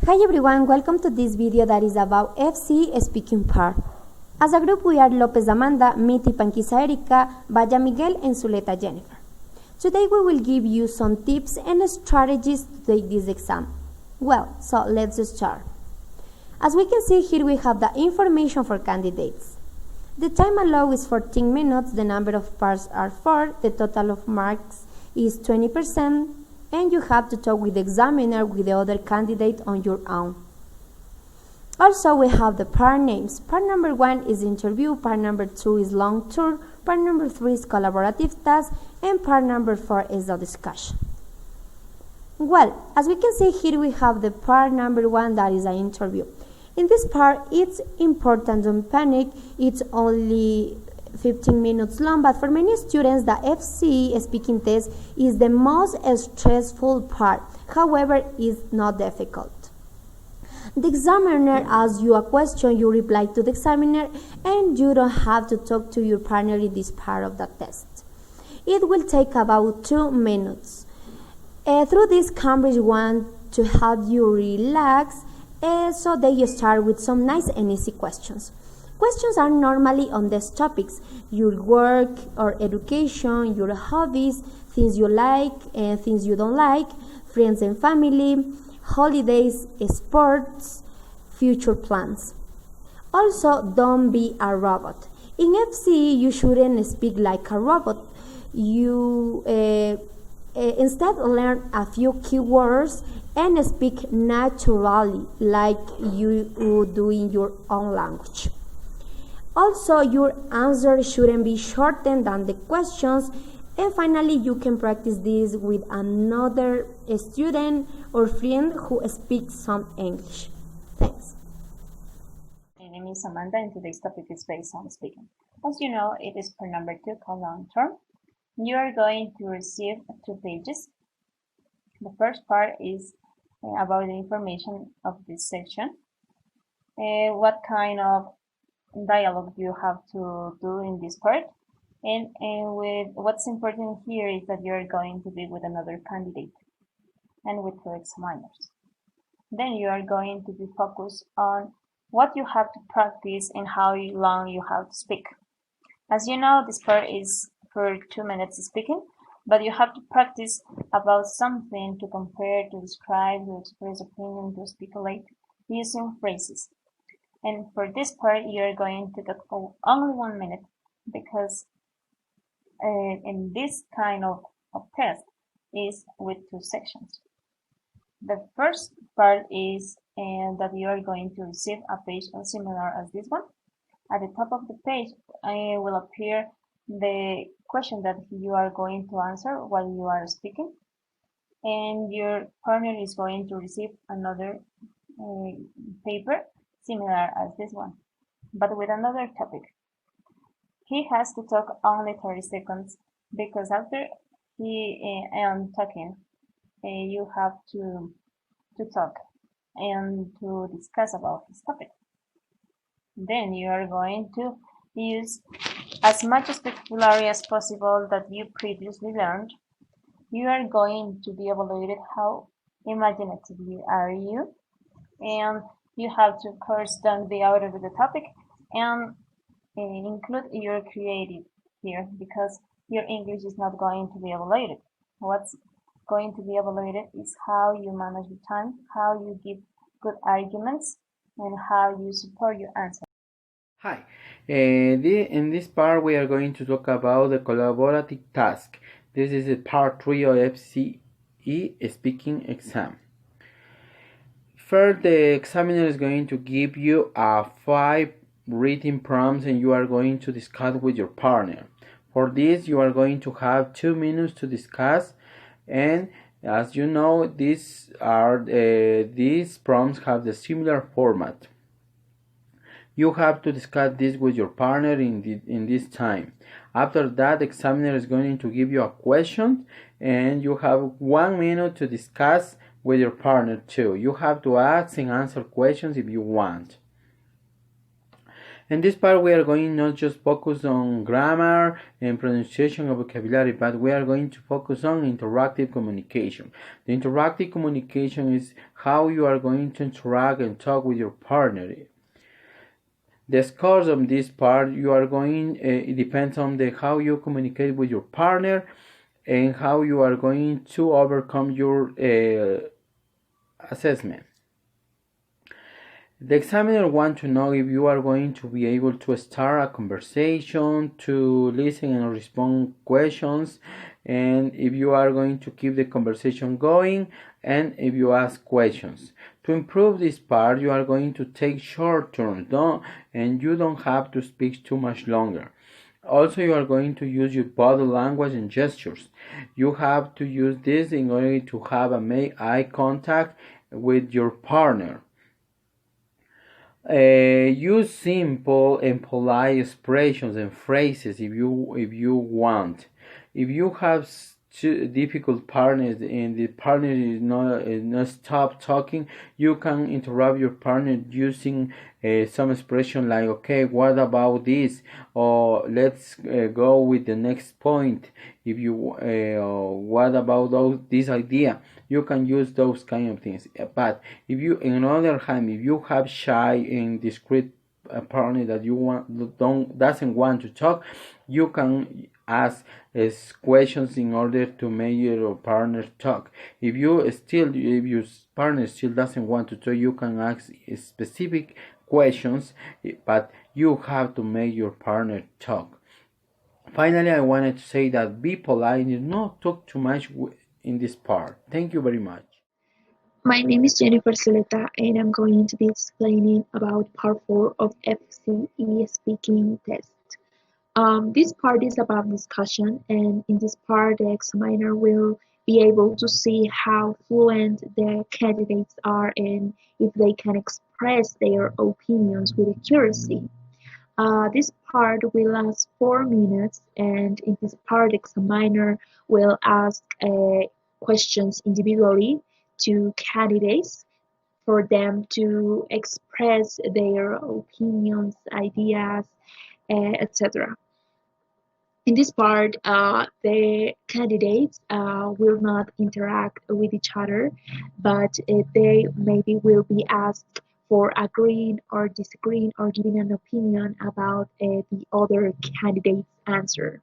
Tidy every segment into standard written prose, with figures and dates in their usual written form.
Hi everyone, welcome to this video that is about Fce Speaking part. As a group we are Lopez Amanda, Miti Panquisa Erika, Vaya Miguel and Zuleta Jennifer. Today we will give you some tips and strategies to take this exam. Well, so let's start. As we can see here we have the information for candidates. The time allowed is 14 minutes, the number of parts are 4, the total of marks is 20%, and you have to talk with the examiner with the other candidate on your own. Also, we have the part names. Part number 1 is interview, part number 2 is long tour, part number 3 is collaborative task, and part number 4 is the discussion. Well, as we can see here, we have the part number 1 that is an interview. In this part, it's important, don't panic, it's only 15 minutes long, but for many students the Fce speaking test is the most stressful part. However, it's not difficult. The examiner asks you a question, you reply to the examiner, and you don't have to talk to your partner in this part of the test. It will take about 2 minutes. Through this, Cambridge want to help you relax, so they start with some nice and easy questions. Questions are normally on these topics: your work or education, your hobbies, things you like and things you don't like, friends and family, holidays, sports, future plans. Also, don't be a robot. In Fce, you shouldn't speak like a robot. You instead learn a few keywords and speak naturally like you do in your own language. Also, your answer shouldn't be shorter than the questions. And finally, you can practice this with another student or friend who speaks some English. Thanks. My name is Amanda and today's topic is based on speaking. As you know, it is part number 2 called long term. You are going to receive 2 pages. The first part is about the information of this section. What kind of dialogue you have to do in this part, and with what's important here is that you're going to be with another candidate and with 2 examiners. Then you are going to be focused on what you have to practice and how long you have to speak. As you know, this part is for 2 minutes speaking, but you have to practice about something to compare, to describe, to express opinion, to speculate using phrases. And for this part, you're going to talk for only 1 minute because in this kind of test is with 2 sections. The first part is that you are going to receive a page similar as this one. At the top of the page will appear the question that you are going to answer while you are speaking, and your partner is going to receive another paper similar as this one, but with another topic. He has to talk only 30 seconds because after he am talking, you have to talk and to discuss about this topic. Then you are going to use as much vocabulary as possible that you previously learned. You are going to be evaluated how imaginative are you, and you have to, of course, don't be out of the topic and include your creative here because your English is not going to be evaluated. What's going to be evaluated is how you manage the time, how you give good arguments, and how you support your answer. Hi, in this part we are going to talk about the collaborative task. This is the part 3 of Fce speaking exam. First, the examiner is going to give you 5 written prompts and you are going to discuss with your partner. For this, you are going to have 2 minutes to discuss, and as you know, these prompts have the similar format. You have to discuss this with your partner in this time. After that, the examiner is going to give you a question and you have 1 minute to discuss with your partner too. You have to ask and answer questions if you want. In this part, we are going not just focus on grammar and pronunciation of vocabulary, but we are going to focus on interactive communication. The interactive communication is how you are going to interact and talk with your partner. The scores of this part you are going, it depends on the how you communicate with your partner and how you are going to overcome your assessment. The examiner wants to know if you are going to be able to start a conversation, to listen and respond questions, and if you are going to keep the conversation going, and if you ask questions. To improve this part, you are going to take short turns, and you don't have to speak too much longer. Also, you are going to use your body language and gestures. You have to use this in order to have a make eye contact with your partner. Use simple and polite expressions and phrases if you want. If you have difficult partners and the partner is not stop talking, you can interrupt your partner using some expression like, okay, what about this, or let's go with the next point. If you what about this idea, you can use those kind of things. But if you, on the other hand, if you have shy and discreet partner that doesn't want to talk, you can ask questions in order to make your partner talk. If your partner still doesn't want to talk, you can ask specific questions, but you have to make your partner talk. Finally, I wanted to say that be polite and not talk too much in this part. Thank you very much. My name is Jennifer Zuleta, and I'm going to be explaining about part 4 of FCE speaking test. This part is about discussion, and in this part, the examiner will be able to see how fluent the candidates are and if they can express their opinions with accuracy. This part will last 4 minutes, and in this part, the examiner will ask questions individually to candidates for them to express their opinions, ideas, etc. In this part, the candidates will not interact with each other, but they maybe will be asked for agreeing or disagreeing or giving an opinion about the other candidate's answer.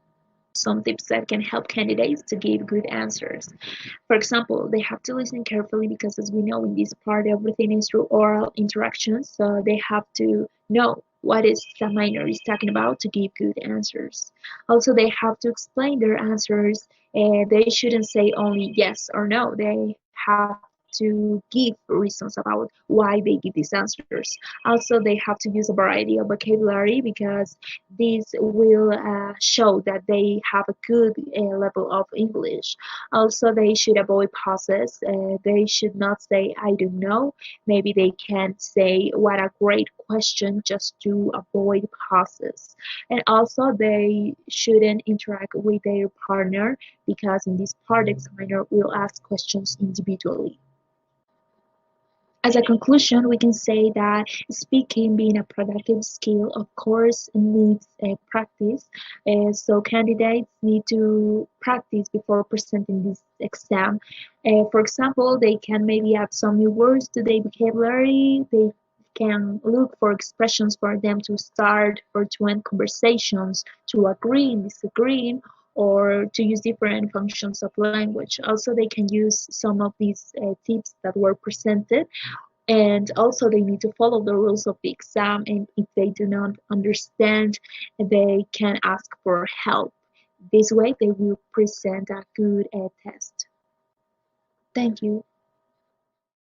Some tips that can help candidates to give good answers. For example, they have to listen carefully because, as we know, in this part, everything is through oral interactions, so they have to know what is the minor is talking about to give good answers. Also, they have to explain their answers. They shouldn't say only yes or no. They have to give reasons about why they give these answers. Also, they have to use a variety of vocabulary because this will show that they have a good level of English. Also, they should avoid pauses. They should not say, I don't know. Maybe they can say, what a great question, just to avoid pauses. And also, they shouldn't interact with their partner because in this part, the examiner will ask questions individually. As a conclusion, we can say that speaking being a productive skill, of course, needs practice. So candidates need to practice before presenting this exam. For example, they can maybe add some new words to their vocabulary. They can look for expressions for them to start or to end conversations, to agree and disagree, or to use different functions of language. Also, they can use some of these tips that were presented, and also they need to follow the rules of the exam, and if they do not understand, they can ask for help. This way, they will present a good test. Thank you.